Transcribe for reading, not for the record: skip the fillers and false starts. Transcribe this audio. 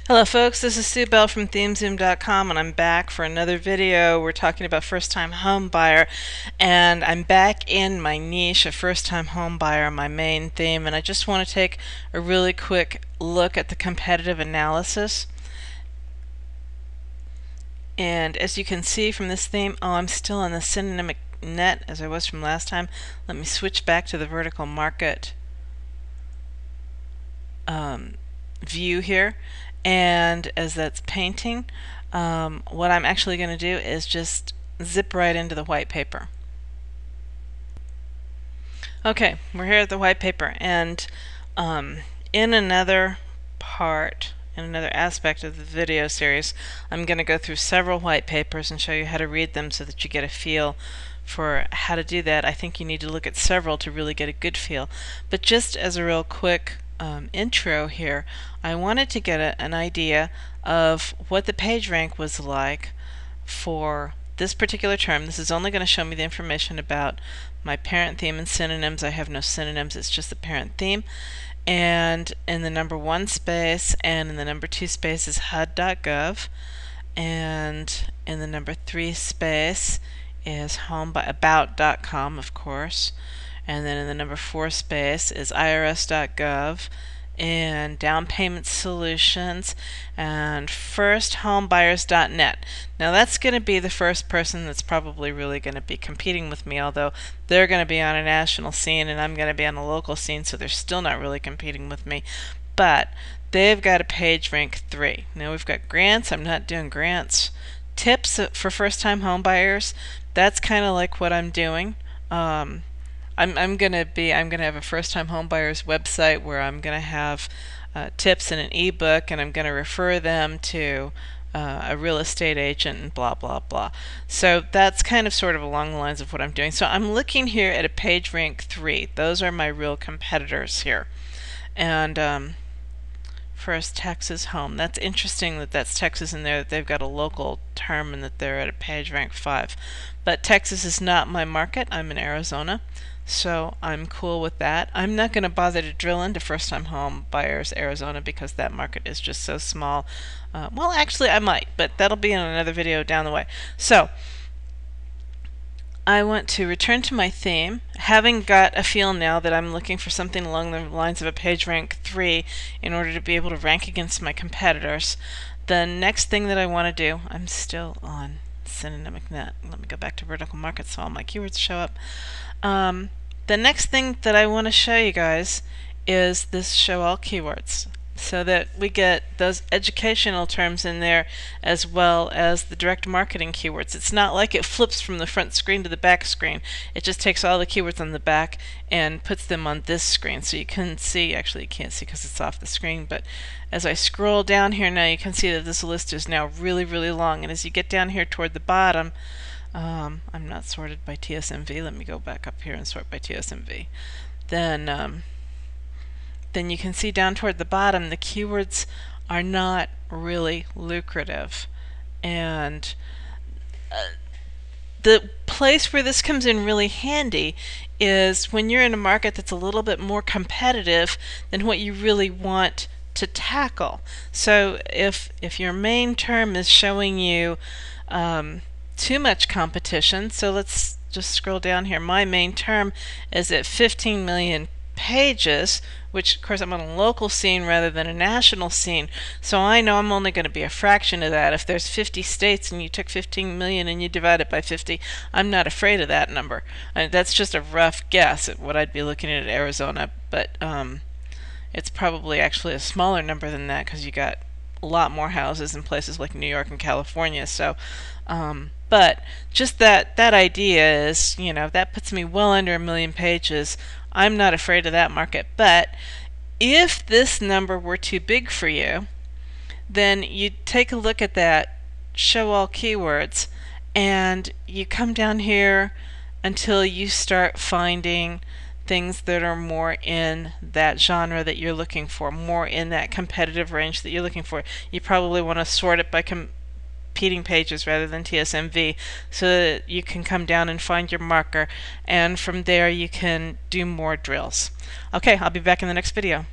Hello folks, this is Sue Bell from ThemeZoom.com and I'm back for another video. We're talking about first-time home buyer, and I'm back in my niche of first-time home buyer, my main theme, and I just want to take a really quick look at the competitive analysis. And as you can see from this theme, I'm still on the synonymic net as I was from last time. Let me switch back to the vertical market view here, and as that's painting, what I'm actually going to do is just zip right into the white paper. Okay, we're here at the white paper, and in another part, in another aspect of the video series, I'm going to go through several white papers and show you how to read them so that you get a feel for how to do that. I think you need to look at several to really get a good feel. But just as a real quick intro here, I wanted to get an idea of what the page rank was like for this particular term. This is only going to show me the information about my parent theme and synonyms. I have no synonyms, it's just the parent theme. And in the number 1 space and in the number 2 space is HUD.gov, and in the number 3 space is about.com, of course, and then in the number 4 space is irs.gov and down payment solutions and firsthomebuyers.net. Now that's going to be the first person that's probably really going to be competing with me, although they're going to be on a national scene and I'm going to be on a local scene, so they're still not really competing with me. But they've got a page rank 3. Now we've got grants. I'm not doing grants. Tips for first-time home buyers. That's kind of like what I'm doing. I'm gonna have a first-time home buyers website where I'm gonna have tips in an ebook, and I'm gonna refer them to a real estate agent and blah blah blah. So that's kind of sort of along the lines of what I'm doing. So I'm looking here at a page rank 3. Those are my real competitors here. And first, Texas home. That's interesting that that's Texas in there, that they've got a local term and that they're at a page rank 5. But Texas is not my market. I'm in Arizona, so I'm cool with that. I'm not going to bother to drill into first-time home buyers Arizona because that market is just so small. Well, actually I might, but that'll be in another video down the way. So I want to return to my theme, having got a feel now that I'm looking for something along the lines of a page rank 3 in order to be able to rank against my competitors. The next thing that I want to do, I'm still on synonymic net. Let me go back to vertical market so all my keywords show up. The next thing that I want to show you guys is this show all keywords, so that we get those educational terms in there as well as the direct marketing keywords. It's not like it flips from the front screen to the back screen. It just takes all the keywords on the back and puts them on this screen. So you can see, actually you can't see because it's off the screen, but as I scroll down here now, you can see that this list is now really, really long. And as you get down here toward the bottom, I'm not sorted by TSMV. Let me go back up here and sort by TSMV. Then you can see down toward the bottom the keywords are not really lucrative. And the place where this comes in really handy is when you're in a market that's a little bit more competitive than what you really want to tackle. So if your main term is showing you too much competition, so let's just scroll down here. My main term is at 15 million pages, which of course I'm on a local scene rather than a national scene, so I know I'm only going to be a fraction of that. If there's 50 states and you took 15 million and you divide it by 50, I'm not afraid of that number. That's just a rough guess at what I'd be looking at Arizona, but it's probably actually a smaller number than that because you got a lot more houses in places like New York and California. So but just that idea is, you know, that puts me well under 1 million pages. I'm not afraid of that market. But if this number were too big for you, then you take a look at that show all keywords and you come down here until you start finding things that are more in that genre that you're looking for, more in that competitive range that you're looking for. You probably want to sort it by competing pages rather than TSMV, so that you can come down and find your marker, and from there you can do more drills. Okay, I'll be back in the next video.